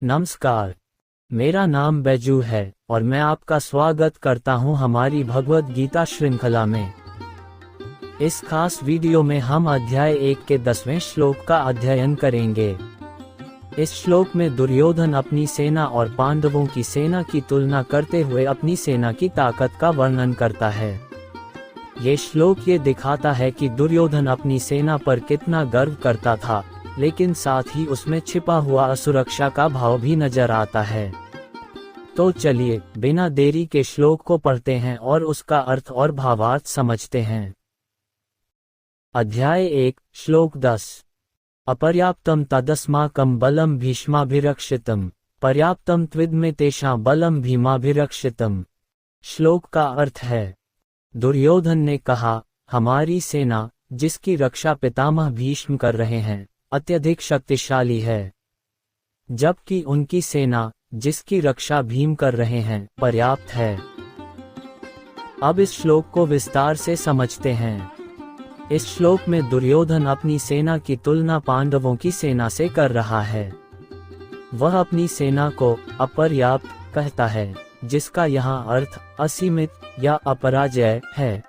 नमस्कार, मेरा नाम बैजू है और मैं आपका स्वागत करता हूं हमारी भगवद गीता श्रृंखला में। इस खास वीडियो में हम अध्याय 1 के 10वें श्लोक का अध्ययन करेंगे। इस श्लोक में दुर्योधन अपनी सेना और पांडवों की सेना की तुलना करते हुए अपनी सेना की ताकत का वर्णन करता है। ये श्लोक ये दिखाता है कि दुर्योधन अपनी सेना पर कितना गर्व करता था, लेकिन साथ ही उसमें छिपा हुआ असुरक्षा का भाव भी नजर आता है। तो चलिए बिना देरी के श्लोक को पढ़ते हैं और उसका अर्थ और भावार्थ समझते हैं। अध्याय 1 श्लोक 10। अपर्याप्तम तदस्माकं बलम भीष्माभिरक्षितम पर्याप्तम त्विद्मे तेषां बलम भीमाभिरक्षितम। श्लोक का अर्थ है, दुर्योधन ने कहा, हमारी सेना जिसकी रक्षा पितामह भीष्म कर रहे हैं अत्यधिक शक्तिशाली है, जबकि उनकी सेना जिसकी रक्षा भीम कर रहे हैं पर्याप्त है। अब इस श्लोक को विस्तार से समझते हैं। इस श्लोक में दुर्योधन अपनी सेना की तुलना पांडवों की सेना से कर रहा है। वह अपनी सेना को अपर्याप्त कहता है, जिसका यहाँ अर्थ असीमित या अपराजय है।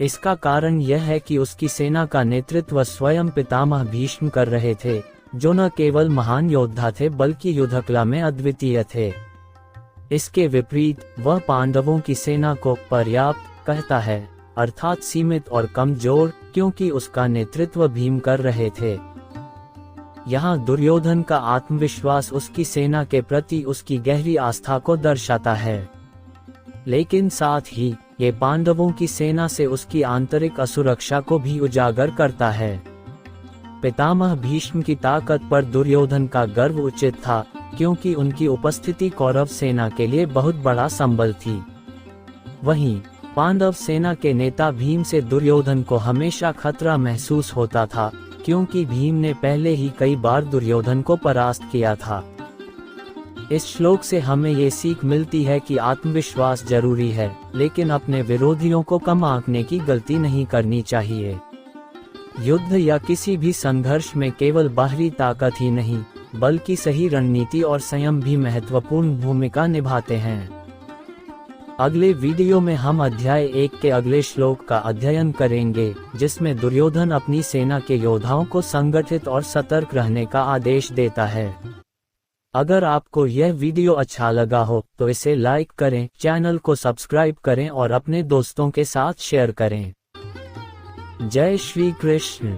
इसका कारण यह है कि उसकी सेना का नेतृत्व स्वयं पितामह भीष्म कर रहे थे, जो न केवल महान योद्धा थे बल्कि युद्धकला में अद्वितीय थे। इसके विपरीत वह पांडवों की सेना को पर्याप्त कहता है, अर्थात सीमित और कमजोर, क्योंकि उसका नेतृत्व भीम कर रहे थे। यहाँ दुर्योधन का आत्मविश्वास उसकी सेना के प्रति उसकी गहरी आस्था को दर्शाता है, लेकिन साथ ही ये पांडवों की सेना से उसकी आंतरिक असुरक्षा को भी उजागर करता है। पितामह भीष्म की ताकत पर दुर्योधन का गर्व उचित था, क्योंकि उनकी उपस्थिति कौरव सेना के लिए बहुत बड़ा संबल थी। वहीं पांडव सेना के नेता भीम से दुर्योधन को हमेशा खतरा महसूस होता था, क्योंकि भीम ने पहले ही कई बार दुर्योधन को परास्त किया था। इस श्लोक से हमें ये सीख मिलती है कि आत्मविश्वास जरूरी है, लेकिन अपने विरोधियों को कम आंकने की गलती नहीं करनी चाहिए। युद्ध या किसी भी संघर्ष में केवल बाहरी ताकत ही नहीं, बल्कि सही रणनीति और संयम भी महत्वपूर्ण भूमिका निभाते हैं। अगले वीडियो में हम अध्याय 1 के अगले श्लोक का अध्ययन करेंगे, जिसमें दुर्योधन अपनी सेना के योद्धाओं को संगठित और सतर्क रहने का आदेश देता है। अगर आपको यह वीडियो अच्छा लगा हो तो इसे लाइक करें, चैनल को सब्सक्राइब करें और अपने दोस्तों के साथ शेयर करें। जय श्री कृष्ण।